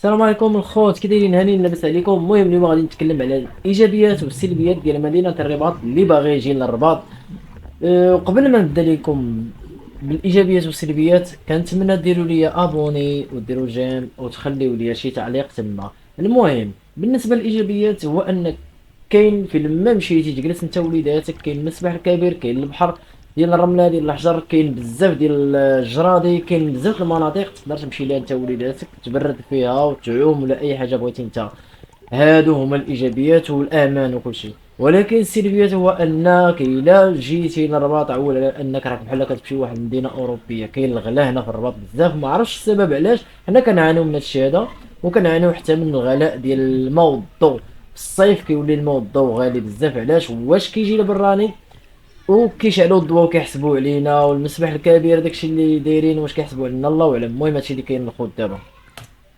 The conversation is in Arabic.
السلام عليكم الخوت، كي دايرين؟ هانيين لاباس عليكم؟ المهم اليوم غادي نتكلم على الايجابيات والسلبيات ديال مدينه الرباط اللي باغي يجي للرباط. وقبل ما نبدا لكم بالايجابيات والسلبيات، كنتمنى ديروا لي ابوني وديروا جيم وتخليوا لي شي تعليق تما. المهم بالنسبه للايجابيات هو انك كاين فين ما مشيتي تجلس انت ووليداتك، كاين المسبح الكبير، كاين البحر ديال الرمله ديال الحجر، كاين بزاف ديال الجرادي، كاين بزاف المناطق تقدر تمشي لها انت ووليداتك تبرد فيها وتعوم ولا اي حاجه بغيتي انت. هادو هما الايجابيات والامان وكل شيء. ولكن السلبيات هو انك الا جيتي للرباط عول على انك راك بحال كتمشي لواحد المدينه اوروبيه. كاين الغلا هنا في الرباط بزاف، ما عرفتش السبب علاش حنا كنعانيو من هادشي هذا، وكنعانيو حتى من الغلاء ديال الماء والضوء. في الصيف كيولي الماء والضوء غالي بزاف. علاش؟ واش كيجي البراني وكيشعلوا الضوا وكيحسبوا علينا، والمسبح الكبير داكشي اللي دايرين واش كيحسبوا علينا؟ الله اعلم. المهم هادشي اللي كاين الخوت دابا.